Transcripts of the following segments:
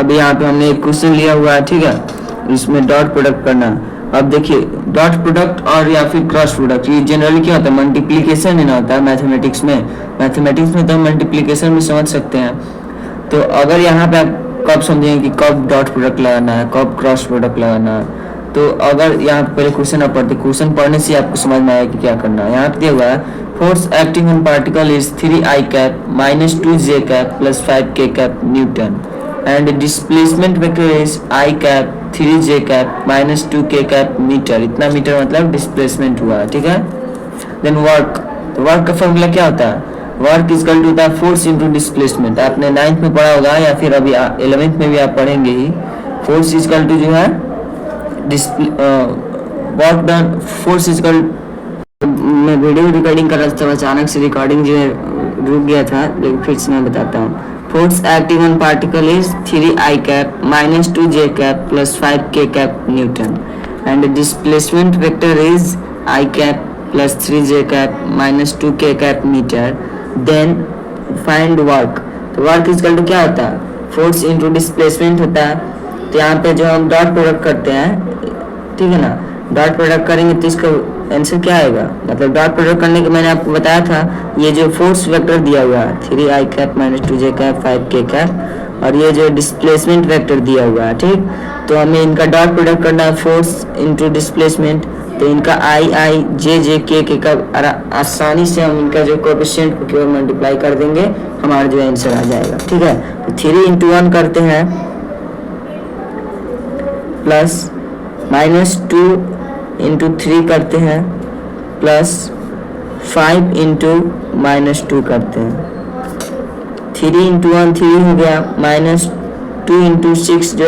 अब यहाँ पे हमने एक क्वेश्चन लिया हुआ है, ठीक है, इसमें डॉट प्रोडक्ट करना। अब देखिए डॉट प्रोडक्ट और या फिर क्रॉस प्रोडक्ट ये जनरली क्या होता है, मल्टीप्लिकेशन में ना होता है मैथमेटिक्स में तो हम मल्टीप्लिकेशन में समझ सकते हैं। तो अगर यहाँ पे आप कब समझेंगे कि कब डॉट प्रोडक्ट लगाना है, कब क्रॉस प्रोडक्ट लगाना है, तो अगर यहाँ पे पहले क्वेश्चन आप पढ़ते, क्वेश्चन पढ़ने से आपको समझ में आएगा कि क्या करना है। यहाँ पे दिया हुआ है force acting on particle is 3i cap minus 2j cap plus 5k cap newton and displacement vector is i cap 3j cap minus 2k cap metre. इतना मीटर मतलब डिस्प्लेसमेंट हुआ है, ठीक है। देन वर्क, तो वर्क का formula क्या होता है, work is equal to the force into displacement. आपने 9th में पढ़ा होगा या फिर अभी 11th में भी आप पढ़ेंगे ही। फोर्स इज इक्वल टू जो है work done, force is equal, मैं वीडियो रिकॉर्डिंग कर रहा था, अचानक से रिकॉर्डिंग जो है रुक गया था, लेकिन फिर से मैं बताता हूँ। Force acting on particle is 3i cap minus 2j cap plus 5k cap newton and displacement vector is i cap plus 3j cap minus 2k cap metre. Then find work, तो वर्क इज इक्वल टू क्या होता है, force into displacement होता है। तो यहाँ पे जो हम डॉट प्रोडक्ट करते हैं, ठीक है ना, डॉट प्रोडक्ट करेंगे तो इसका आंसर क्या आएगा, मतलब डॉट प्रोडक्ट करने के मैंने आपको बताया था, ये जो फोर्स वेक्टर दिया हुआ है 3i cap minus 2j cap 5k cap और ये जो डिस्प्लेसमेंट वेक्टर दिया हुआ है, ठीक, तो हमें इनका डॉट प्रोडक्ट करना है, फोर्स इनटू डिस्प्लेसमेंट। तो इनका i j j k k का आसानी से हम इनका जो कोएफिशिएंट को केवल मल्टीप्लाई कर देंगे, हमारा जो आंसर आ जाएगा, ठीक है। तो 3 इंटू 1 करते हैं प्लस माइनस 2 इंटू 3 करते हैं प्लस 5 इंटू माइनस 2 करते हैं। 3 इंटू 1 3 हो गया, माइनस 2 इंटू 6 जो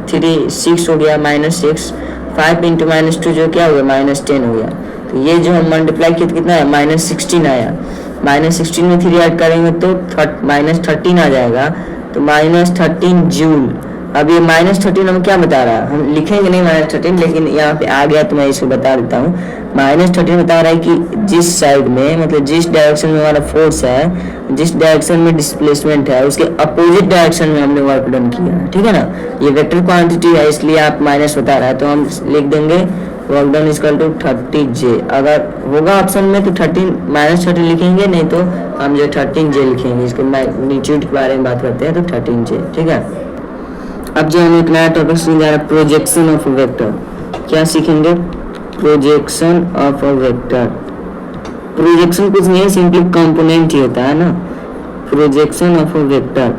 3 6 हो गया माइनस 6, 5 इंटू माइनस 2 जो क्या हो गया माइनस 10 हो गया। तो ये जो हम मल्टीप्लाई किया कितना है, माइनस 16 आया। माइनस 16 में 3 ऐड करेंगे तो माइनस 13 आ जाएगा, तो माइनस 13 जूल। अब ये माइनस 13 हमें क्या बता रहा है, हम लिखेंगे नहीं माइनस 13, लेकिन यहाँ पे आ गया तो मैं इसको बता देता हूँ। माइनस 13 बता रहा है कि जिस साइड में, मतलब जिस डायरेक्शन में हमारा फोर्स है, जिस डायरेक्शन में डिस्प्लेसमेंट है, उसके अपोजिट डायरेक्शन में हमने वर्क डन किया है, ठीक है ना। ये वेक्टर क्वांटिटी है इसलिए आप माइनस बता रहा है, तो हम लिख देंगे work done equal to 30j। अगर होगा ऑप्शन में तो 13 माइनस 13 लिखेंगे, नहीं तो हम जो 13j लिखेंगे। इसके मैग्नीट्यूड के बारे में बात करते हैं तो 13j, ठीक है। अब जो हम एक नया टॉपिक सीखने जा रहे हैं, प्रोजेक्शन ऑफ अ वेक्टर। क्या सीखेंगे, projection of a vector. Projection कुछ नहीं है, सिंपली कंपोनेंट ही होता है ना, प्रोजेक्शन ऑफ अ वेक्टर।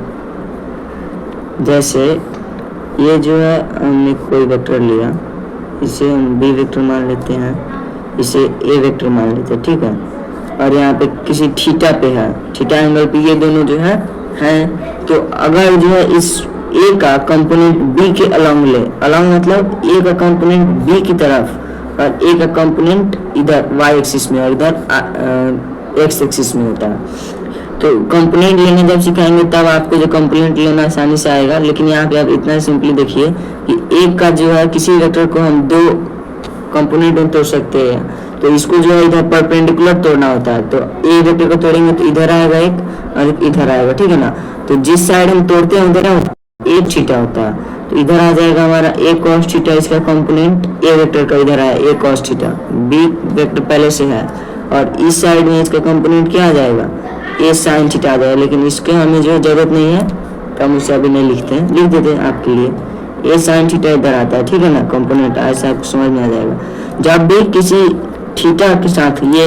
जैसे ये जो है हमने कोई वेक्टर लिया, इसे हम बी वेक्टर मान लेते हैं, इसे ए वेक्टर मान लेते हैं, ठीक है। और यहाँ पे किसी थीटा पे है, थीटा एंगल पे ये दोनों जो है हैं, तो अगर जो है इस ए का कंपोनेंट बी के अलोंग ले, अलोंग मतलब ए का कंपोनेंट बी की तरफ और ए का कंपोनेंट इधर वाई एक्सिस में और इधर एक्स एक्सिस में होता है। तो कंपोनेंट लेने जब सिखाएंगे तब आपको जो कंपोनेंट लेना आसानी से आएगा, लेकिन यहाँ पे आप इतना सिंपली देखिए कि एक का जो है किसी वेक्टर को हम 2 कंपोनेंट में तोड़ सकते हैं, तो इसको जो है इधर परपेंडिकुलर तोड़ना होता है। तो ए वेक्टर को तोड़ेंगे तो इधर आएगा एक और एक इधर आएगा, ठीक है ना। तो जिस साइड हम तोड़ते हैं उधर ए थीटा होता है, तो इधर आ जाएगा हमारा ए कॉस थीटा, इसका कंपोनेंट ए वेक्टर का इधर आया ए कॉस थीटा, बी वेक्टर पहले से है, और इस साइड में इसका कंपोनेंट क्या आ जाएगा ए साइन थीटा आ जाएगा। लेकिन इसके हमें जो जरूरत नहीं है तो हम उसे अभी नहीं लिखते हैं, लिख देते हैं आपके लिए। ए साइन थीटा इधर आता है, ठीक है ना, कंपोनेंट ऐसा आपको समझ में आ जाएगा। जब भी किसी थीटा के साथ ये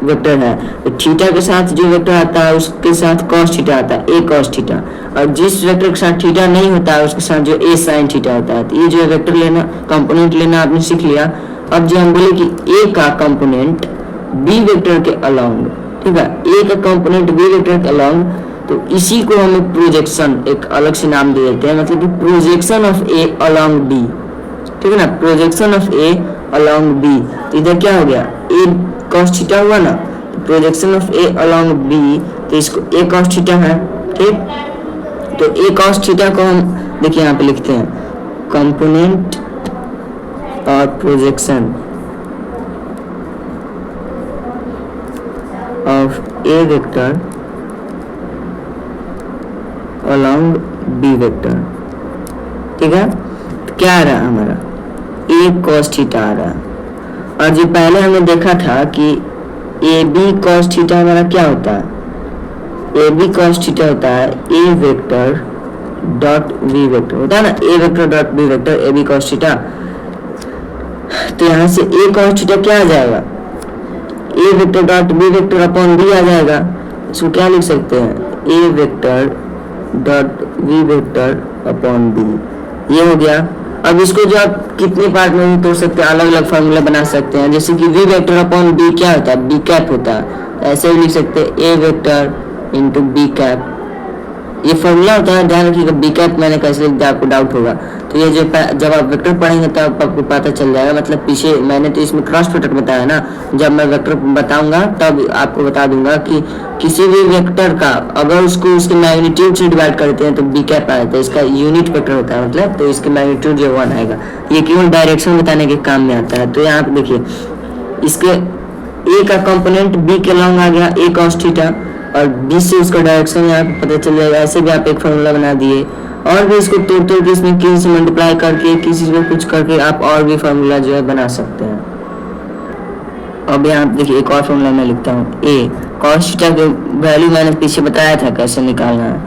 वेक्टर है, तो थीटा के साथ जो वेक्टर आता है उसके साथ कॉस थीटा आता है, ए कॉस थीटा, और जिस वेक्टर के साथ थीटा नहीं होता है उसके साथ जो ए साइन थीटा होता है। तो ये जो वेक्टर लेना, कंपोनेंट लेना आपने सीख लिया। अब जो हम बोले कि ए का कंपोनेंट बी वेक्टर के अलोंग, ठीक है, ए का कंपोनेंट बी वेक्टर के अलोंग, तो इसी को हम प्रोजेक्शन एक अलग से नाम दे देते हैं, मतलब कि projection of A along B, ठीक है ना, projection of A along B. तो इधर क्या हो गया, ए कॉस थीटा हुआ ना, तो projection of A along B, तो इसको ए कॉस थीटा है, ठीक। तो ए कॉस थीटा को हम देखिए यहाँ पे लिखते हैं कंपोनेंट और projection of A vector along B vector, ठीक है। तो क्या आ रहा है हमारा ए कॉस थीटा आ रहा है। और जो पहले हमने देखा था कि ए बी कॉस थीटा हमारा क्या होता है, ए बी कॉस थीटा होता है A vector dot B vector, होता है ना, A vector dot B vector A B cos theta. तो यहाँ से ए कॉस थीटा क्या आ जाएगा, A vector dot B vector upon B आ जाएगा। इसको क्या लिख सकते हैं, A vector dot B vector upon B, ये हो गया। अब इसको जो आप कितने पार्ट में भी तोड़ सकते हैं, अलग अलग फार्मूला बना सकते हैं। जैसे कि वी वेक्टर अपॉन बी क्या होता है, बी कैप होता है, ऐसे भी लिख सकते हैं A vector into B cap, ये फॉर्मूला होता है। ध्यान रखिएगा बी कैप मैंने कैसे लिख दिया, आपको डाउट होगा। तो ये जो जब आप वेक्टर पढ़ेंगे तब आपको पता चल जाएगा। मतलब पीछे मैंने तो इसमें क्रॉस प्रोडक्ट बताया ना, जब मैं वेक्टर बताऊंगा तब आपको बता दूंगा कि किसी भी वेक्टर का अगर उसको उसके मैग्नीट्यूड से डिवाइड करते हैं तो बी कैप आया, तो इसका यूनिट वेक्टर होता है, मतलब तो इसके मैग्नीट्यूड जो 1 आएगा। ये केवल डायरेक्शन बताने के काम में आता है। तो यहाँ पे देखिए इसके ए का कंपोनेंट बी के लॉन्ग आ गया ए कॉस थीटा, और बी से उसका डायरेक्शन यहाँ पे पता चल जाएगा। ऐसे भी आप एक फॉर्मूला बना दिए, और भी इसको तोड़ तोड़ के इसमें किसी से मल्टीप्लाई करके किसी से कुछ करके आप और भी फॉर्मूला जो है बना सकते हैं। अब यहाँ पे देखिए एक और फॉर्मूला मैं लिखता हूँ, ए कॉस थीटा के वैल्यू मैंने पीछे बताया था कैसे निकालना है,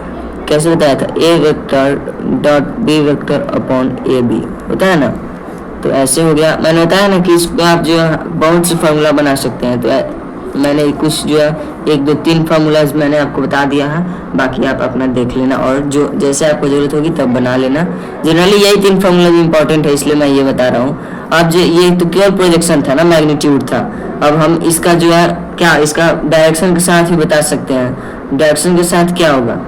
कैसे बताया था, A vector dot B vector upon A B, होता है ना। तो ऐसे हो गया, मैंने बताया ना कि इसमें आप जो है बहुत से फॉर्मूला बना सकते हैं। तो मैंने कुछ जो है 1 2 3 फार्मूलाज मैंने आपको बता दिया है, बाकी आप अपना देख लेना और जो जैसे आपको जरूरत होगी तब बना लेना। जनरली यही 3 फार्मूलाज इंपॉर्टेंट है, इसलिए मैं ये बता रहा हूँ। अब जो ये तो केवल प्रोजेक्शन था ना, मैग्नीट्यूड था। अब हम इसका जो है क्या, इसका डायरेक्शन के साथ ही बता सकते हैं। डायरेक्शन के साथ क्या होगा,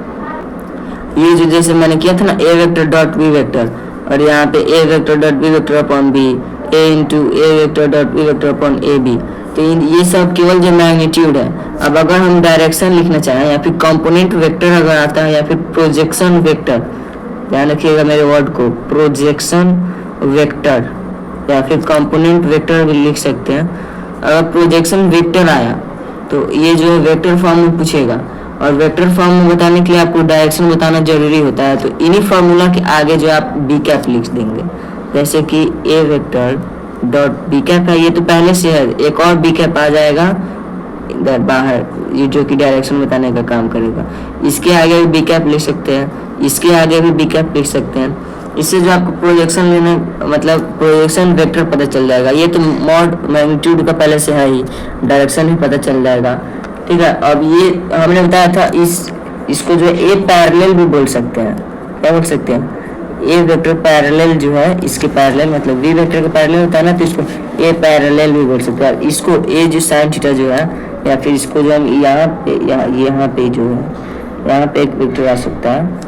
ये जो जैसे मैंने किया था ना, A vector dot B vector, और यहाँ पे A vector dot B vector upon B, A into A vector dot B vector upon A B. तो ये सब केवल जो मैग्नीट्यूड है। अब अगर हम डायरेक्शन लिखना चाहें या फिर कंपोनेंट वेक्टर अगर आता है या फिर प्रोजेक्शन वेक्टर, ध्यान रखिएगा मेरे वर्ड को, प्रोजेक्शन वेक्टर या फिर कंपोनेंट वेक्टर भी लिख सकते हैं। अगर प्रोजेक्शन वेक्टर आया तो ये जो है वेक्टर फॉर्म में पूछेगा, और वेक्टर फॉर्म में बताने के लिए आपको डायरेक्शन बताना जरूरी होता है। तो इन्हीं फार्मूला के आगे जो आप बी कैप लिख देंगे, जैसे कि A vector dot B cap है, ये तो पहले से है, एक और बी कैप आ जाएगा इधर बाहर, ये जो कि डायरेक्शन बताने का काम करेगा। इसके आगे भी बी कैप लिख सकते हैं, इसके आगे भी बी कैप लिख सकते हैं। इससे जो आपको प्रोजेक्शन लेना, मतलब प्रोजेक्शन वेक्टर पता चल जाएगा। ये तो मॉड मैग्नीट्यूड का पहले से है ही, डायरेक्शन भी पता चल जाएगा, ठीक है। अब ये हमने बताया था इसको जो ए पैरेलल भी बोल सकते हैं, क्या बोल सकते हैं, ए वेक्टर पैरेलल जो है इसके पैरेलल, मतलब बी वेक्टर के पैरेलल होता है ना, तो इसको ए पैरेलल भी बोल सकते हैं। इसको ए जो साइन थीटा जो है, या फिर इसको जो हम यहाँ पे जो है, यहाँ पे एक वेक्टर आ सकता है,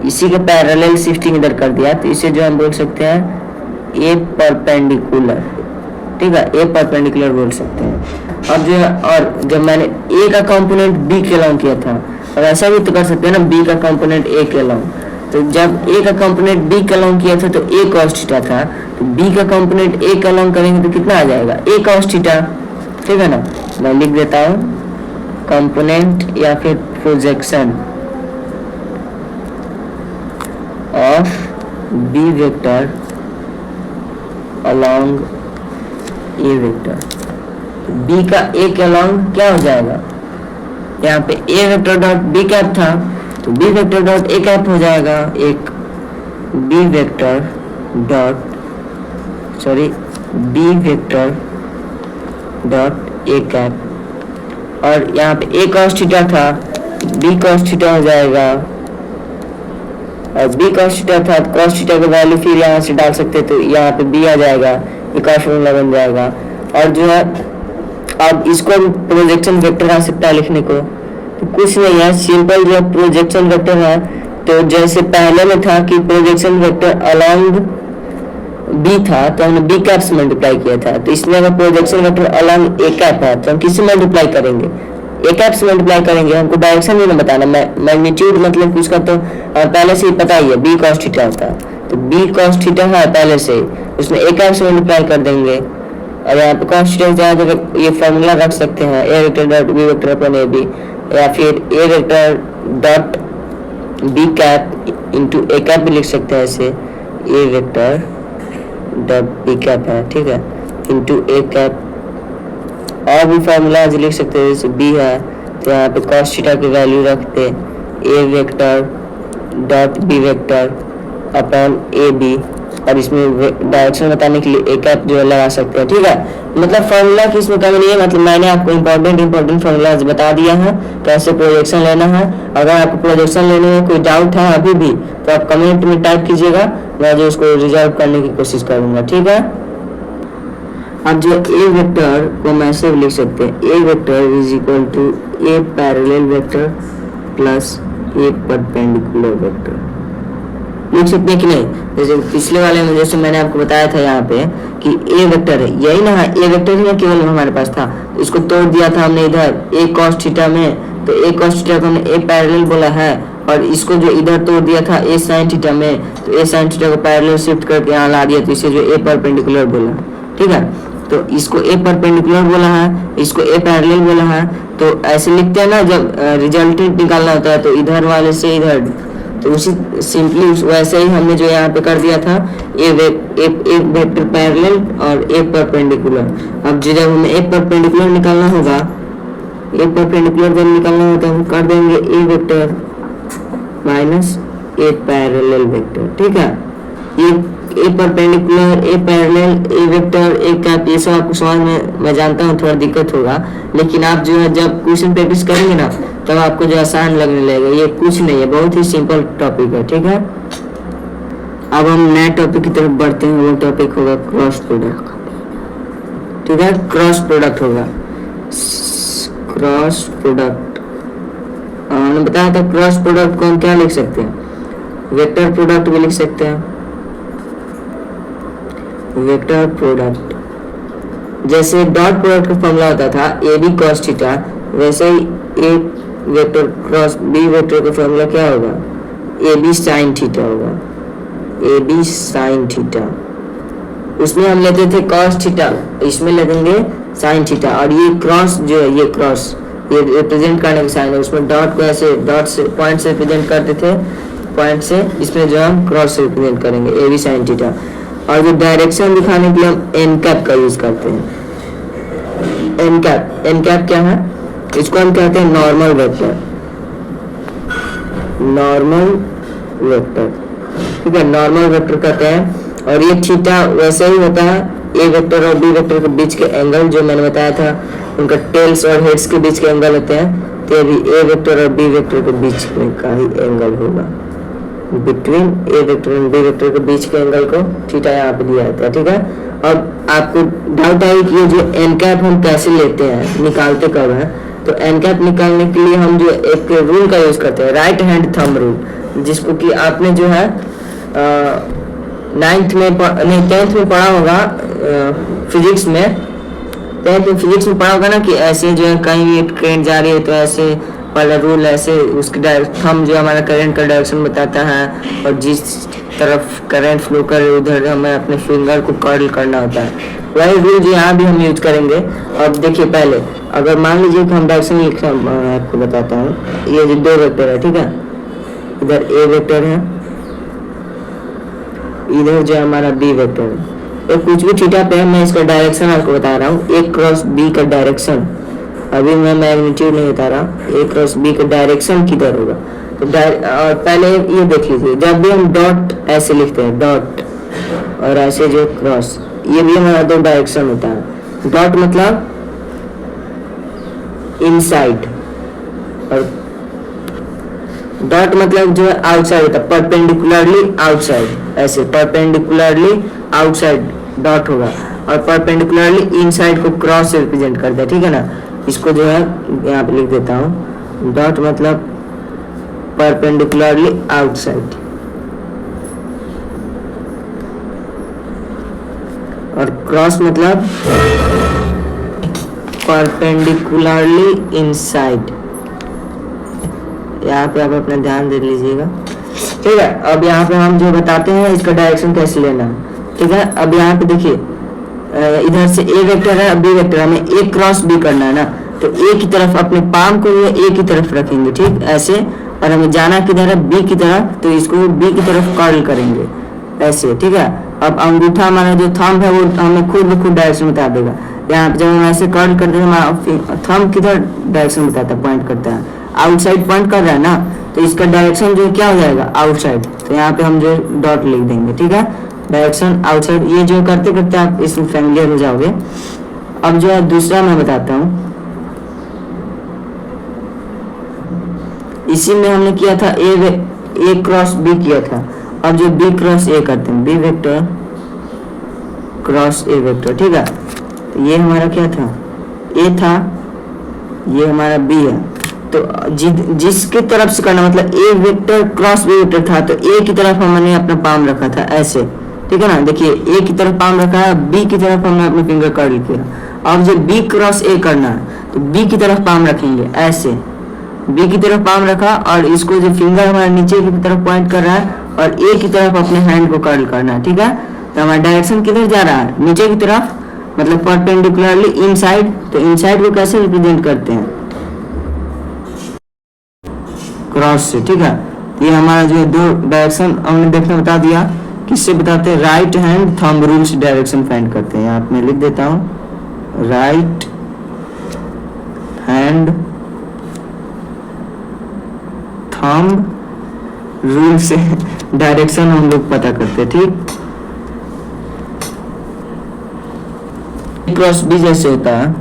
इसी के पैरेलल शिफ्टिंग इधर कर दिया, तो इसे जो हम बोल सकते हैं ए परपेंडिकुलर, ठीक है, ए परपेंडिकुलर बोल सकते हैं। अब जो है, और जब मैंने ए का कंपोनेंट बी के लॉन्ग किया था, और ऐसा भी तो कर सकते हैं ना, बी का कंपोनेंट ए के लॉन्ग, तो जब ए का कंपोनेंट बी का लॉन्ग किया था तो ए कॉस थीटा था, तो बी का कंपोनेंट ए का लॉन्ग करेंगे तो कितना आ जाएगा, ए कॉस थीटा, ठीक है ना। मैं लिख देता हूँ कंपोनेंट या फिर projection of B vector along A vector, B का ए के अलॉन्ग क्या हो जाएगा, यहाँ पे A vector dot B cap था तो B vector dot A cap हो जाएगा, एक B vector dot A cap, और यहाँ पे ए कॉस थीटा था, बी कॉस थीटा हो जाएगा, और बी कॉस थीटा था, कॉस थीटा का वैल्यू फिर यहाँ से डाल सकते, तो यहाँ पे बी आ जाएगा, एक और फॉर्मूला बन जाएगा। और जो है अब इसको प्रोजेक्शन वेक्टर आ सकता है लिखने को, तो कुछ नहीं है, सिंपल जो प्रोजेक्शन वेक्टर है, तो जैसे पहले में था कि प्रोजेक्शन वेक्टर अलोंग बी था तो हमने बी कैप से मल्टीप्लाई किया था, तो इसमें अगर projection vector along A cap है तो हम किससे मल्टीप्लाई करेंगे, ए कैप से मल्टीप्लाई करेंगे। हमको डायरेक्शन भी ना बताना, मैग्नीट्यूड मतलब उसका तो पहले से ही पता ही है, बी कॉस थीटा होता है, तो बी कॉस थीटा है पहले से, उसमें ए कैप से मल्टीप्लाई कर देंगे, और यहाँ पे कॉस थीटा जहाँ जगह ये फॉर्मूला रख सकते हैं, A vector dot B vector upon A B, या फिर A vector dot B cap into A cap भी लिख सकते हैं ऐसे, A vector dot B cap है, ठीक है, इंटू ए कैप। और भी फार्मूला लिख सकते हैं, जैसे बी है तो यहाँ पे कॉस थीटा की वैल्यू रखते A vector dot B vector upon A B, और इसमें डायरेक्शन बताने के लिए ए कैप जो है लगा सकते हैं, ठीक है। मतलब फार्मूला की इसमें कमी नहीं है, मतलब मैंने आपको इंपॉर्टेंट फार्मूलाज बता दिया है कैसे प्रोजेक्शन लेना है। अगर आपको प्रोजेक्शन लेने में कोई डाउट है अभी भी तो आप कमेंट में टाइप कीजिएगा, मैं जो उसको रिजॉल्व करने की कोशिश करूंगा, ठीक है। अब जो ए वेक्टर को हम ऐसे भी लिख सकते हैं, A vector is equal to A parallel vector plus A perpendicular vector, लिख सकते हैं कि नहीं। जैसे पिछले वाले में जैसे मैंने आपको बताया था यहाँ पे कि ए वेक्टर है, यही ना है, ए वेक्टर ही केवल हमारे पास था, इसको तोड़ दिया था हमने इधर ए कॉस थीटा में, तो ए कॉस थीटा को हमने ए पैरेलल बोला है, और इसको जो इधर तोड़ दिया था ए साइन थीटा में, तो ए साइन थीटा को पैरेलल शिफ्ट करके यहाँ ला दिया, तो इसे जो ए परपेंडिकुलर बोला, ठीक है। तो इसको ए परपेंडिकुलर बोला है, इसको ए पैरेलल बोला है, तो ऐसे लिखते हैं ना जब रिजल्टेंट निकालना होता है, तो इधर वाले से इधर, तो उसी सिंपली वैसे ही हमने जो यहाँ पे कर दिया था ए वेक्टर पैरेलल और ए परपेंडिकुलर। अब जब हमें ए परपेंडिकुलर निकालना होगा, ए परपेंडिकुलर जब निकालना होगा तो हम कर देंगे ए वेक्टर माइनस ए पैरेलल वेक्टर, ठीक है। ये ए perpendicular, A parallel, A vector, A cap, ये सब आपको समझ में मैं जानता हूँ थोड़ा दिक्कत होगा, लेकिन आप जो है जब क्वेश्चन प्रैक्टिस करेंगे ना तब आपको जो आसान लगने लगेगा। ये कुछ नहीं है, बहुत ही सिंपल टॉपिक है, ठीक है। अब हम नए टॉपिक की तरफ बढ़ते हैं, वो टॉपिक होगा क्रॉस प्रोडक्ट, ठीक है। क्रॉस प्रोडक्ट होगा, क्रॉस प्रोडक्ट हमने बताया था। क्रॉस प्रोडक्ट को हम क्या लिख सकते हैं, वेक्टर प्रोडक्ट भी लिख सकते हैं, वेक्टर प्रोडक्ट। जैसे डॉट प्रोडक्ट का फॉर्मूला होता था ए बी कॉस थीटा, वैसे ही ए वेक्टर क्रॉस बी वेक्टर का फॉर्मूला क्या होगा, ए बी साइन थीटा होगा, ए बी साइन थीटा। उसमें हम लेते थे कॉस थीटा, इसमें ले देंगे साइन थीटा, और ये क्रॉस जो है, ये क्रॉस ये रिप्रेजेंट करने का साइन है, उसमें डॉट को ऐसे डॉट से पॉइंट से रिप्रेजेंट करते थे, पॉइंट से, इसमें जो हम क्रॉस से रिप्रेजेंट करेंगे ए बी साइन थीटा। और जो डायरेक्शन दिखाने के लिए हम एन कैप का यूज करते हैं। एन कैप क्या है, इसको हम कहते हैं नॉर्मल वेक्टर, नॉर्मल वेक्टर, ठीक है, नॉर्मल वेक्टर कहते हैं। और ये थीटा वैसे ही होता है, ए वेक्टर और बी वेक्टर के बीच के एंगल जो मैंने बताया था, उनका टेल्स और हेड्स के बीच के एंगल होते हैं, तो भी ए वेक्टर और बी वेक्टर के बीच में का ही एंगल होगा, between A vector and B vector के बीच के एंगल को थीटा यहाँ पे दिया जाता है, ठीक है। अब आपको डाउट आएगी कि ये जो एन कैप हम कैसे लेते हैं, निकालते कब है, तो एन कैप निकालने के लिए हम जो एक रूल का यूज करते हैं, राइट हैंड थंब रूल, जिसको कि आपने जो है 9th में नहीं 10th में पढ़ा होगा, फिजिक्स में 10th में फिजिक्स में पढ़ा होगा ना, कि ऐसे जो है कहीं भी करंट जा रही है तो ऐसे वाला रूल, ऐसे उसकी थंब जो हमारा करंट का डायरेक्शन बताता है, और जिस तरफ करंट फ्लो करे उधर हमें अपने फिंगर को कर्ल करना होता है, वही रूल जो यहाँ भी हम यूज करेंगे। अब देखिए पहले अगर मान लीजिए कि हम डायरेक्शन लिखना, आपको बताता हूँ, ये जो दो वेक्टर है, ठीक है, इधर ए वेक्टर है, इधर जो हमारा बी वेक्टर है, तो कुछ भी थीटा पे है, मैं इसका डायरेक्शन आपको बता रहा हूँ, ए क्रॉस बी का डायरेक्शन, अभी मैं मैग्नीट्यूड नहीं बता रहा, ए क्रॉस बी का डायरेक्शन किधर होगा। तो और पहले ये देख लीजिए, जब भी हम डॉट ऐसे लिखते हैं, डॉट और ऐसे जो क्रॉस, ये भी हमारा दो डायरेक्शन होता है। डॉट मतलब इनसाइड, और डॉट मतलब जो है आउटसाइड होता है, परपेंडिकुलरली आउटसाइड, ऐसे परपेंडिकुलरली आउटसाइड डॉट होगा, और परपेंडिकुलरली इनसाइड को क्रॉस से रिप्रेजेंट करता है, ठीक है ना। इसको जो है यहाँ पे लिख देता हूँ, डॉट मतलब परपेंडिकुलरली आउटसाइड, और क्रॉस मतलब परपेंडिकुलरली इनसाइड। यहाँ पे आप अपना ध्यान दे लीजिएगा, ठीक है। अब यहाँ पे हम जो बताते हैं इसका डायरेक्शन कैसे लेना है, ठीक है। अब यहाँ पे देखिए, इधर से ए वेक्टर है, बी वेक्टर, हमें ए क्रॉस बी करना है ना, तो ए की तरफ अपने पाम को ए की तरफ रखेंगे, ठीक, ऐसे, और हमें जाना किधर है, बी की तरफ, तो इसको बी की तरफ कर्ल करेंगे ऐसे, ठीक है। अब अंगूठा हमारा जो थंब है वो हमें खुद ब खुद डायरेक्शन बता देगा। यहाँ पे जब हम ऐसे कर्ल करते हैं हमारा थंब किधर डायरेक्शन बताता है, पॉइंट करता है, आउटसाइड पॉइंट कर रहा है ना, तो इसका डायरेक्शन जो क्या हो जाएगा, आउटसाइड। तो यहाँ पे हम जो डॉट लिख देंगे, ठीक है, डायरेक्शन आउटसाइड। ये जो करते करते आप इसमें फैमिलियर हो जाओगे। अब जो है दूसरा मैं बताता हूँ, इसी में हमने किया था ए क्रॉस बी किया था। अब जो बी क्रॉस ए करते हैं, B vector cross A vector, ठीक है। तो ये हमारा क्या था, ए था, ये हमारा बी है। तो जिसकी तरफ से करना, मतलब A vector cross B vector था, तो ए की तरफ हमने अपना पाम रखा था ऐसे, ठीक है ना। देखिए ए की तरफ पाम रखा है, बी की तरफ हमने अपने फिंगर कर्ल किया। अब जो बी क्रॉस ए करना है, तो बी की तरफ पाम रखेंगे ऐसे, बी की तरफ पाम रखा, और इसको जो फिंगर हमारा नीचे की तरफ पॉइंट कर रहा है, और ए की तरफ अपने हैंड को कर्ल करना है, ठीक है। तो हमारा डायरेक्शन किधर जा रहा है, नीचे की तरफ, मतलब परपेंडिकुलरली इनसाइड। तो इनसाइड को कैसे रिप्रेजेंट करते हैं, क्रॉस से, ठीक है। ये हमारा जो है दो डायरेक्शन हमने देखना बता दिया। किससे बताते हैं, राइट हैंड थंब रूल से डायरेक्शन फाइंड करते हैं। यहाँ पे मैं लिख देता हूँ, राइट हैंड थंब रूल से डायरेक्शन हम लोग पता करते हैं, ठीक। क्रॉस बी जैसे होता है,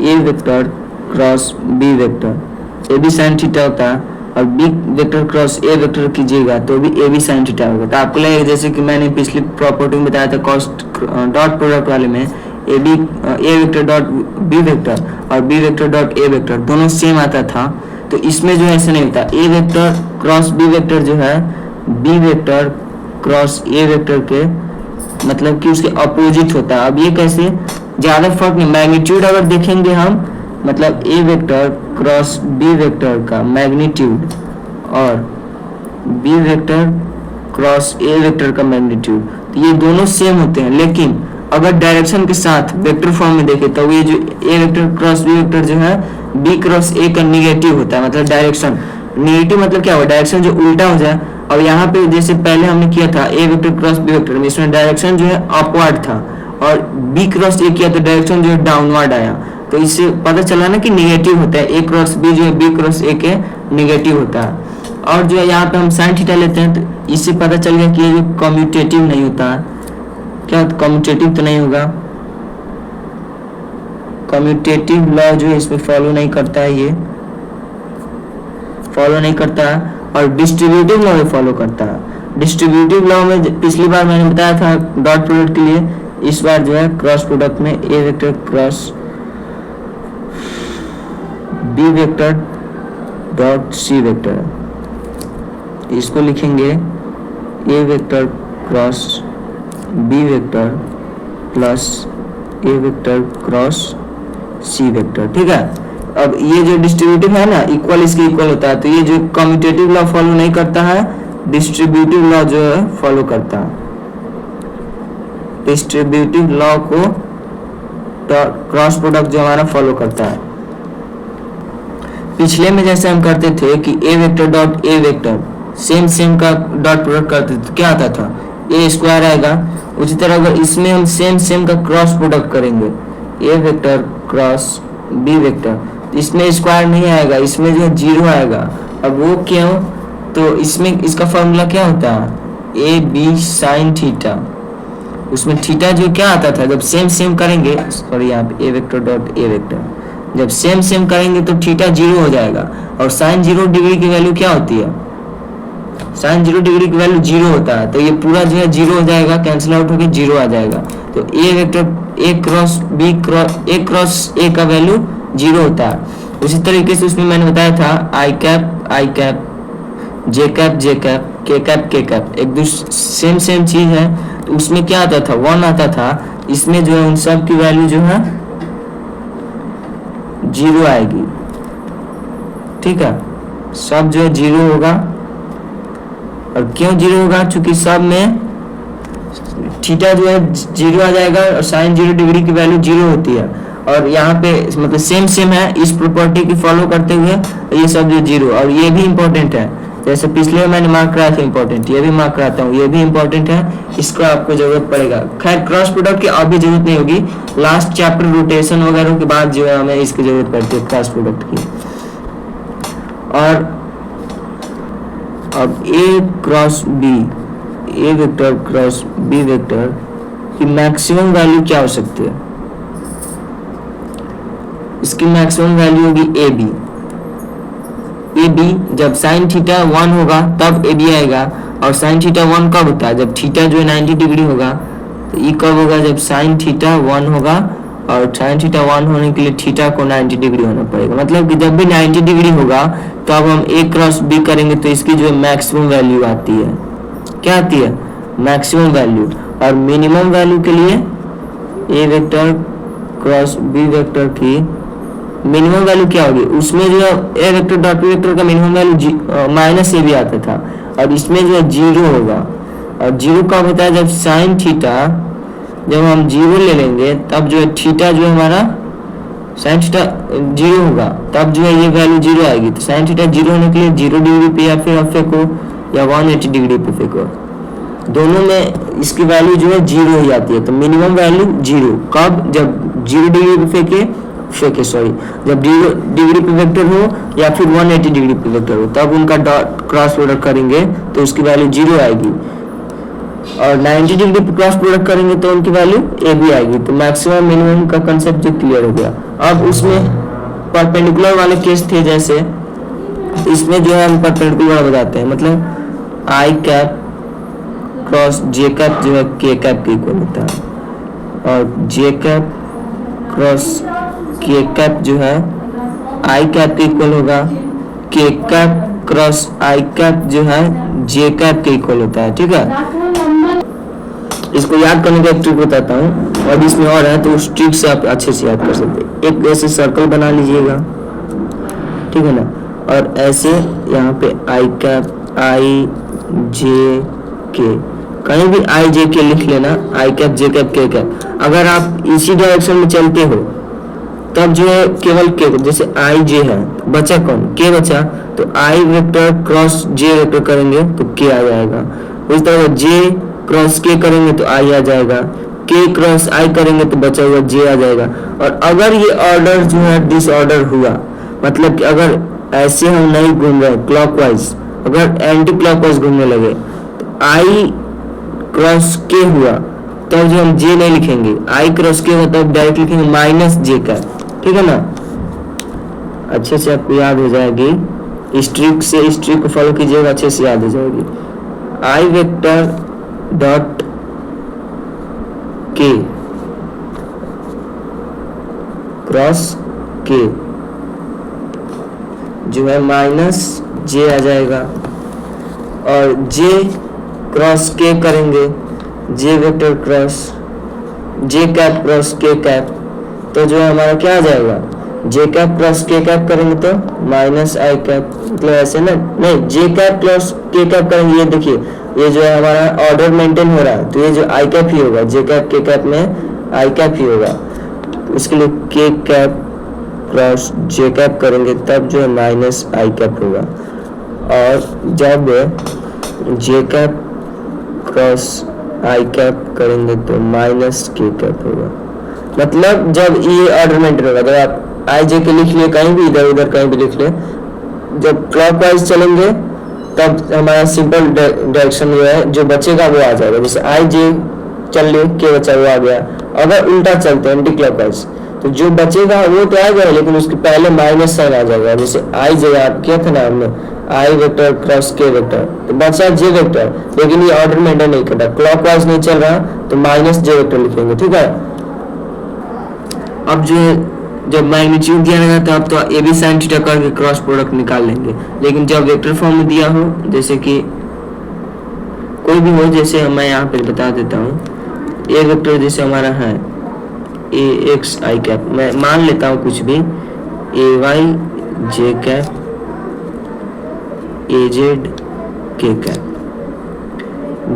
A vector cross B vector, A B sine theta होता है, और B vector cross A vector कीजिएगा तो भी ए बी साइन थीटा होगा। तो आपको लगेगा जैसे कि मैंने पिछली प्रॉपर्टी में बताया था कॉस्ट डॉट प्रोडक्ट वाले में, A vector dot B vector और B vector dot A vector दोनों सेम आता था। तो इसमें जो है ऐसा नहीं होता, A vector cross B vector जो है B vector cross A vector के मतलब कि उसके अपोजिट होता है। अब ये कैसे, ज्यादा फर्क नहीं, मैग्नीट्यूड अगर देखेंगे हम, मतलब A vector cross B vector का मैग्नीट्यूड और B vector cross A vector का मैग्नीट्यूड, तो ये दोनों सेम होते हैं। लेकिन अगर डायरेक्शन के साथ वेक्टर फॉर्म में देखें तो ये जो ए वेक्टर क्रॉस बी वेक्टर जो है बी क्रॉस ए का निगेटिव होता है। मतलब डायरेक्शन निगेटिव मतलब क्या हुआ, डायरेक्शन जो उल्टा हो जाए। और यहाँ पे जैसे पहले हमने किया था A vector cross B vector में, इसमें डायरेक्शन जो है अपवर्ड था, और बी क्रॉस ए किया तो डायरेक्शन जो है डाउनवर्ड आया। तो इससे पता चला ना कि निगेटिव होता है, ए क्रॉस बी जो है बी क्रॉस ए के निगेटिव होता है। और जो है यहाँ पे हम साइन थीटा लेते हैं, तो इससे पता चल गया कि ये जो कम्यूटेटिव नहीं होता है। क्या कम्यूटेटिव तो नहीं होगा, कम्यूटेटिव लॉ जो है इसमें फॉलो नहीं करता है, ये फॉलो नहीं करता है। और डिस्ट्रीब्यूटिव लॉ में फॉलो करता है। डिस्ट्रीब्यूटिव लॉ में पिछली बार मैंने बताया था डॉट प्रोडक्ट के लिए, इस बार जो है क्रॉस प्रोडक्ट में A vector cross B vector dot C vector, इसको लिखेंगे A vector cross B vector plus A vector cross C vector, ठीक है। अब ये जो डिस्ट्रीब्यूटिव है ना, इक्वल इसके इक्वल होता है, तो ये जो कम्यूटेटिव लॉ फॉलो नहीं करता है, डिस्ट्रीब्यूटिव लॉ जो है फॉलो करता है। डिस्ट्रीब्यूटिव लॉ को क्रॉस प्रोडक्ट जो हमारा फॉलो करता है। पिछले में जैसे हम करते थे कि A vector dot A vector same का डॉट प्रोडक्ट करते थे, तो क्या आता था, ए स्क्वायर आएगा। उसी तरह अगर इसमें हम सेम का क्रॉस प्रोडक्ट करेंगे, ए वेक्टर क्रॉस बी वेक्टर, इसमें स्क्वायर नहीं आएगा, इसमें जो है जीरो आएगा। अब वो क्यों, तो इसमें इसका फॉर्मूला क्या होता है, ए बी साइन थीटा। उसमें थीटा जो क्या आता था, जब सेम करेंगे, सॉरी यहाँ पे A vector dot A vector, जब सेम करेंगे तो थीटा जीरो हो जाएगा। और साइन 0 डिग्री की वैल्यू क्या होती है, साइन 0 डिग्री की वैल्यू 0 होता है। तो ये पूरा जो है 0 हो जाएगा, कैंसिल आउट होकर 0 आ जाएगा। तो A vector A cross B cross A का वैल्यू 0 होता है। उसी तरीके से उसमें मैंने बताया था आई कैप जे कैप के कैप एक दूसरे सेम चीज है। तो उसमें क्या आता था, 1 आता था। इसमें जो है उन सब की वैल्यू जो है 0 आएगी, ठीक है। सब जो है 0 होगा। और क्यों 0 होगा, चूंकि सब में थीटा जो है 0 आ जाएगा और साइन 0 डिग्री की वैल्यू 0 होती है। और यहाँ पे मतलब सेम है, इस प्रॉपर्टी की फॉलो करते हुए ये सब जो 0। और ये भी इंपॉर्टेंट है, जैसे पिछले में मैंने मार्क कराया था इंपॉर्टेंट, ये भी मार्क कराता हूँ, ये भी इंपॉर्टेंट है, इसको आपको जरूरत पड़ेगा। खैर क्रॉस प्रोडक्ट की अभी जरूरत नहीं होगी, लास्ट चैप्टर रोटेशन वगैरह के बाद जो है हमें इसकी जरूरत पड़ती है क्रॉस प्रोडक्ट की। और अब ए क्रॉस बी, ए वेक्टर क्रॉस बी वेक्टर की मैक्सिमम वैल्यू क्या हो सकती है? इसकी मैक्सिमम वैल्यू होगी ए बी। ए बी जब साइन थीटा 1 होगा तब ए बी आएगा, और साइन थीटा 1 कब होता है? जब थीटा जो है 90 डिग्री होगा। तो ये कब होगा? जब साइन थीटा 1 होगा, और साइन थीटा 1 होने के लिए थीटा को 90 डिग्री होना पड़ेगा। मतलब कि जब भी 90 डिग्री होगा तो अब हम ए क्रॉस बी करेंगे तो इसकी जो मैक्सिमम वैल्यू आती है, क्या आती है? Maximum value. और मिनिमम वैल्यू के लिए ए वेक्टर क्रॉस बी वेक्टर की मिनिमम वैल्यू क्या होगी? उसमें जो है A vector dot B vector का मिनिमम वैल्यू माइनस ए भी आता था, और इसमें जो है 0 होगा। और 0 कब होता है? जब साइन थीटा, जब हम 0 ले लेंगे तब जो है थीटा जो है हमारा साइन थीटा 0 होगा, तब जो है ये वैल्यू 0 आएगी। तो साइन थीटा 0 होने के लिए 0 डिग्री पे या फिर आप फेंको या 180 डिग्री पे फेंको, दोनों में इसकी वैल्यू जो है 0 ही आती है। तो मिनिमम वैल्यू 0 कब? जब 0 डिग्री पे फेंके सॉरी, जब 0 डिग्री पे वेक्टर हो या फिर 180 डिग्री पे वेक्टर हो, तब उनका डॉट क्रॉस प्रोडक्ट करेंगे तो उसकी वैल्यू 0 आएगी। और 90 डिग्री पे क्रॉस प्रोडक्ट करेंगे तो उनकी वैल्यू ए बी आएगी। तो मैक्सिमम मिनिमम का कंसेप्ट जो क्लियर हो गया। अब उसमें परपेंडिकुलर वाले केस थे, जैसे इसमें जो है हम परपेंडिकुलर बताते हैं, मतलब आई कैप क्रॉस जे कैप जो है के कैप के इक्वल होता है, और जे कैप क्रॉस के कैप जो है आई कैप के इक्वल होगा, के कैप क्रॉस आई कैप जो है जे कैप के इक्वल होता है। ठीक है, इसको याद करने का एक ट्रिक बताता हूँ, और इसमें और है तो उस ट्रिक से आप अच्छे से याद कर सकते हैं। एक ऐसे सर्कल बना लीजिएगा, ठीक है ना, और ऐसे यहाँ पे आई कैप आई जे के, कहीं भी आई जे के लिख लेना, आई कैप जे कैप के कैप। अगर आप इसी डायरेक्शन में चलते हो तब जो है केवल के, जैसे आई जे है बचा कौन? के बचा, तो आई वेक्टर क्रॉस जे वेक्टर करेंगे तो के आ जाएगा। उस तरह जे क्रॉस के करेंगे तो आई आ जाएगा, के क्रॉस आई करेंगे तो बचा हुआ जे आ जाएगा। और अगर ये ऑर्डर जो है डिसऑर्डर हुआ, मतलब कि अगर ऐसे हम नहीं घूम रहे क्लॉकवाइज, अगर एंटी क्लॉकवाइज घूमने लगे तो आई क्रॉस के हुआ तब जो हम जे नहीं लिखेंगे, आई क्रॉस के हुआ तब डायरेक्ट लिखेंगे माइनस जे का। ठीक है ना, अच्छे से आपको याद हो जाएगी। इस ट्रिक को फॉलो कीजिएगा, अच्छे से याद हो जाएगी। आई वेक्टर डॉट के क्रॉस के जो है माइनस जे आ जाएगा, और जे क्रॉस के करेंगे, जे वेक्टर क्रॉस जे कैप क्रॉस के कैप, तो जो है हमारा क्या आ जाएगा? जे कैप क्रॉस के कैप करेंगे तो माइनस आई कैप, मतलब ऐसे ना, नहीं जे कैप क्रॉस के कैप करेंगे, ये देखिए ये जो है हमारा ऑर्डर मेंटेन हो रहा है, तो ये जो आई कैप ही होगा, जे कैप के कैप में आई कैप ही होगा। तो इसके लिए के कैप क्रॉस जे कैप करेंगे तब जो है माइनस आई कैप होगा, और जब जे कैप क्रॉस आई कैप करेंगे तो माइनस के कैप होगा। मतलब जब ये ऑर्डर मेंटेन होगा, जब आप आई जे के लिख लिए कहीं भी, इधर उधर कहीं भी लिख ले, जब क्लॉकवाइज चलेंगे तब हमारा सिंपल डायरेक्शन जो है जो बचेगा वो आ जाएगा। जैसे आई जे चल ले के बचा वो आ गया। अगर उल्टा चलते हैं एंटी क्लॉकवाइज तो जो बचेगा वो तो आएगा, लेकिन उसके पहले माइनस साइन आ जाएगा। जैसे आई जे आप किया था ना हमने, आई वेक्टर क्रॉस के वेक्टर, तो बचा जे वेक्टर, लेकिन ये ऑर्डर मेंटेन नहीं करता, क्लॉकवाइज नहीं चल रहा, तो माइनस जे वेक्टर लिखेंगे। ठीक है, अब जो जब मैग्नीट्यूड दिया रहेगा तो आप तो ए बी साइन थीटा करके क्रॉस प्रोडक्ट निकाल लेंगे, लेकिन जब वेक्टर फॉर्म में दिया हो, जैसे कि कोई भी हो, जैसे मैं यहाँ पे बता देता हूँ, ए वेक्टर जैसे हमारा है ए एक्स आई कैप, मैं मान लेता हूँ कुछ भी, A Y J cap A Z K cap,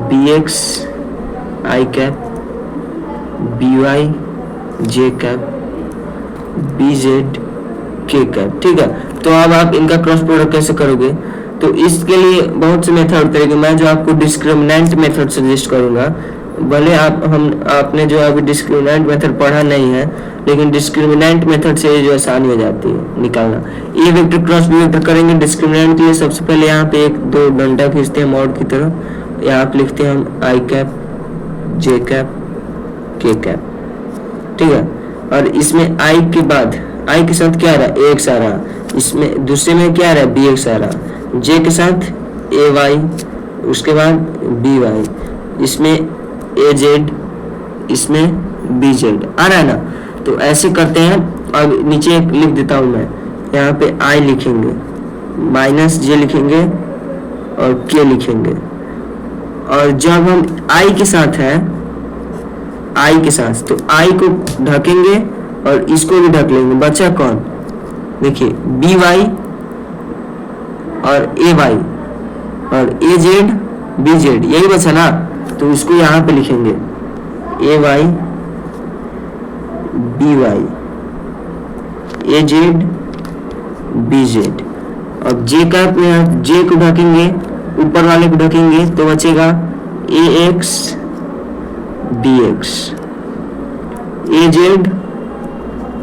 B X I cap B Y J cap B Z K cap. ठीक है, तो अब आप इनका क्रॉस प्रोडक्ट कैसे करोगे? तो इसके लिए बहुत से मेथड करेंगे, मैं जो आपको डिस्क्रिमिनेंट मेथड सजेस्ट करूंगा। भले आपने जो अभी डिस्क्रिमिनेंट मेथड पढ़ा नहीं है, लेकिन डिस्क्रिमिनेंट मेथड से जो आसानी हो जाती है निकालना। ए वेक्टर क्रॉस बी वेक्टर करेंगे डिस्क्रिमिनेंट के लिए। सबसे पहले यहाँ पे एक दो डंडा खींचते हैं मॉड की तरह, यहाँ पे लिखते हैं हम आई कैप जे कैप के कैप, ठीक है। और इसमें आई के बाद आई के साथ क्या आ रहा है, ए एक्स आ रहा, इसमें दूसरे में क्या आ रहा है, बी एक्स आ रहा, जे के साथ ए वाई, उसके बाद बी वाई, इसमें ए जेड, इसमें बी जेड आ रहा है ना। तो ऐसे करते हैं। अब नीचे एक लिख देता हूं मैं, यहाँ पे आई लिखेंगे, माइनस जे लिखेंगे और के लिखेंगे। और जब हम आई के साथ है, आई के साथ, तो आई को ढकेंगे और इसको भी ढक लेंगे। बचा कौन, देखिए बी वाई और ए वाई और ए जेड बी जेड, यही बचा ना। तो उसको यहाँ पे लिखेंगे ए Y B Y A Z B Z. अब जे कैप में जे को ढकेंगे, ऊपर वाले को ढकेंगे तो बचेगा ए एक्स बी एक्स ए Z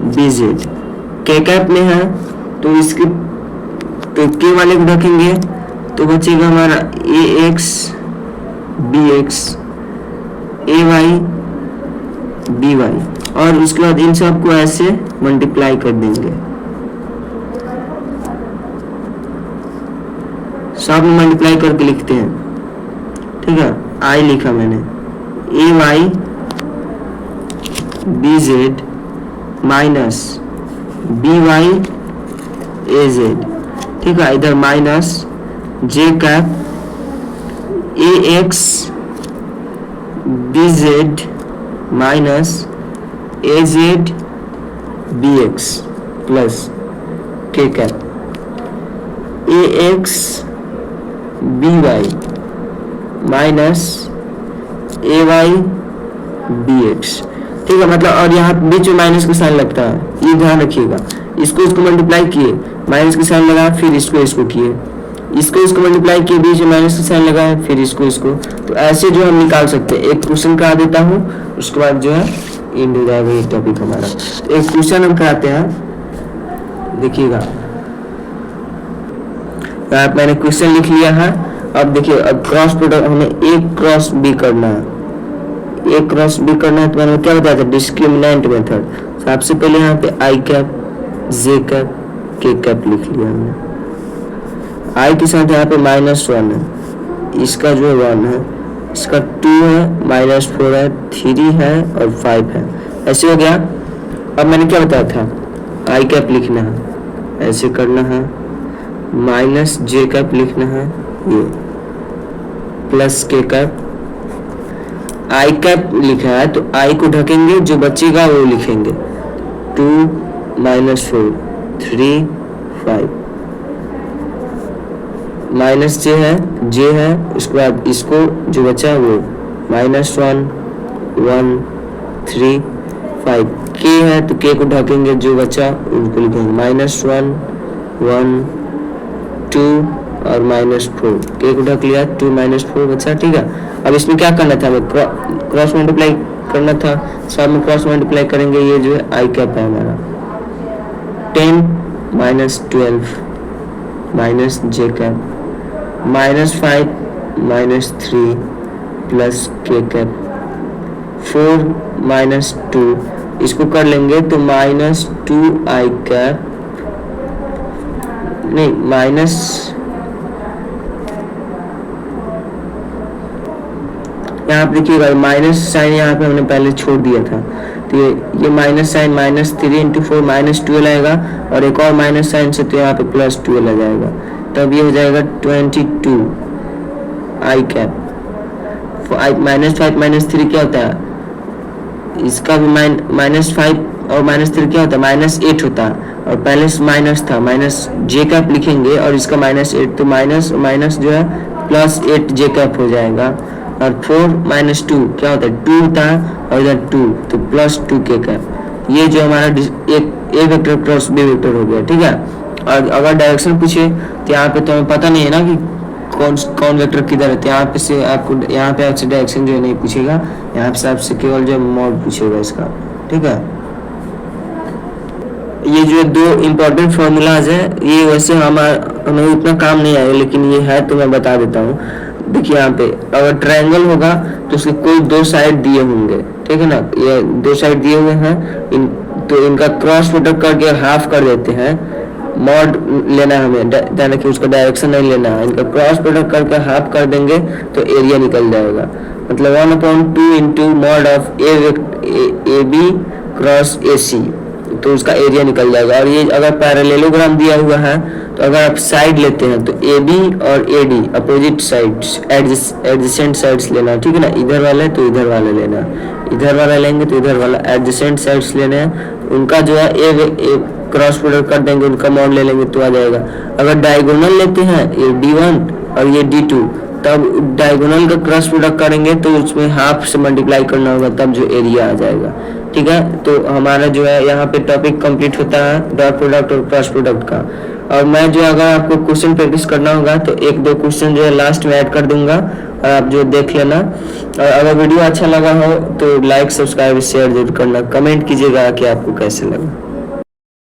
B Z. K cap में है तो इसके तो के वाले को ढकेंगे तो बचेगा हमारा ए एक्स बी एक्स ए वाई बी वाई। और उसके बाद इन सबको ऐसे मल्टीप्लाई कर देंगे, सब में मल्टीप्लाई करके लिखते हैं, ठीक है। आई लिखा मैंने, A Y B Z minus B Y A Z, ठीक है। इधर minus J cap A X B Z minus A Z B X plus K cap A X B Y minus A Y B X, ठीक है। मतलब और यहाँ बीच में minus का साइन लगता है, ये ध्यान रखिएगा। इसको मल्टीप्लाई किए, माइनस का साइन लगा, फिर इसको किए, इसको मल्टीप्लाई किए, बीच में माइनस का साइन लगाए, फिर इसको। तो ऐसे जो हम निकाल सकते हैं। एक क्वेश्चन करा देता हूँ, उसके बाद जो है एंड हो जाएगा ये टॉपिक हमारा। तो एक क्वेश्चन हम कराते हैं, देखिएगा। यहाँ मैंने क्वेश्चन लिख लिया है। अब देखिए, अब क्रॉस प्रोडक्ट हमें ए क्रॉस बी करना है, ए क्रॉस बी करना है। तो मैंने क्या बताया था, डिस्क्रिमिनेंट मेथड। सबसे पहले यहाँ पे आई कैप जे कैप के कैप लिख लिया हमने। आई के साथ यहाँ पे -1 है, इसका जो 1 है, इसका 2 है, -4 है, 3 है और 5 है। ऐसे हो गया। अब मैंने क्या बताया था, आई कैप लिखना है, ऐसे करना है, माइनस जे कैप लिखना है ये, प्लस के कैप। आई कैप लिखा है तो आई को ढकेंगे, जो बचेगा वो लिखेंगे 2 -4 3 5 माइनस जे है, उसके बाद इसको जो बचा वो -1 1 3 5। के है तो के को ढकेंगे, जो बचा उनको लिखेंगे -1 1 2 और -4। के को ढक लिया, 2 -4 बचा, ठीक है। अब इसमें क्या करना था, हमें क्रॉस मल्टीप्लाई करना था। सब में क्रॉस मल्टीप्लाई करेंगे, ये जो है आई कैप है हमारा 10 -12 minus J cap -5 -3 plus K cap 4 -2। इसको कर लेंगे तो -2 आई कैप नहीं माइनस, यहाँ पे देखिएगा माइनस साइन यहाँ पे हमने पहले छोड़ दिया था। तो ये माइनस साइन -3 × 4 -12 आएगा, और एक और माइनस साइन से तो यहाँ पे +12 आ जाएगा। तब ये हो जाएगा 22 आई कैप। -5 -3 क्या होता है, इसका भी -5 और -3 क्या होता है, -8 होता है। और पहले से माइनस था, माइनस जे कैप लिखेंगे और इसका -8, तो माइनस जो है +8 जे कैप हो जाएगा। और 4 -2 क्या होता है, 2 होता है, और इधर 2 तो +2 के कैप। ये जो हमारा एक ए वेक्टर क्रॉस बी वेक्टर हो गया, ठीक है। और अगर डायरेक्शन पूछे तो यहाँ पे तो हमें पता नहीं है ना कि कौन वेक्टर किधर है, तो यहाँ पे से आपको यहाँ पे आपसे डायरेक्शन जो है नहीं पूछेगा, यहाँ पे आपसे केवल जो मोड पूछेगा इसका, ठीक है। ये जो दो इम्पोर्टेंट फार्मूलाज है ये वैसे हमें उतना काम नहीं आएगा, लेकिन ये है तो मैं बता देता हूँ। देखिए यहाँ पे अगर ट्रायंगल होगा तो उसके कोई दो साइड दिए होंगे, ठीक है ना, ये दो साइड दिए हुए हैं, तो इनका क्रॉस प्रोडक्ट करके हाफ कर देते हैं। मॉड लेना है हमें, यानी कि उसका डायरेक्शन नहीं लेना है, इनका क्रॉस प्रोडक्ट करके हाफ कर देंगे तो एरिया निकल जाएगा। मतलब 1/2 into mod of A B cross A C, तो उसका एरिया निकल जाएगा। और ये अगर पैरेललोग्राम दिया हुआ है तो अगर आप साइड लेते हैं तो ए बी और A D opposite sides, adjacent sides लेना, ठीक है ना। इधर वाले तो इधर वाले लेना, इधर वाला लेंगे तो इधर वाला, एडजेसेंट साइड्स लेने हैं, उनका जो है ए क्रॉस प्रोडक्ट कर देंगे, उनका मॉड ले लेंगे तो आ जाएगा। अगर डायगोनल लेते हैं ये D1 और ये D2, तब डायगोनल का क्रॉस प्रोडक्ट करेंगे तो उसमें हाफ से मल्टीप्लाई करना होगा, तब जो एरिया आ जाएगा, ठीक है। तो हमारा जो है यहाँ पे टॉपिक कंप्लीट होता है डॉट प्रोडक्ट और क्रॉस प्रोडक्ट का। और मैं जो अगर आपको क्वेश्चन प्रैक्टिस करना होगा तो एक दो क्वेश्चन जो है लास्ट में ऐड कर दूंगा और आप जो देख लेना। और अगर वीडियो अच्छा लगा हो तो लाइक सब्सक्राइब शेयर जरूर करना, कमेंट कीजिएगा कि आपको कैसे लगा।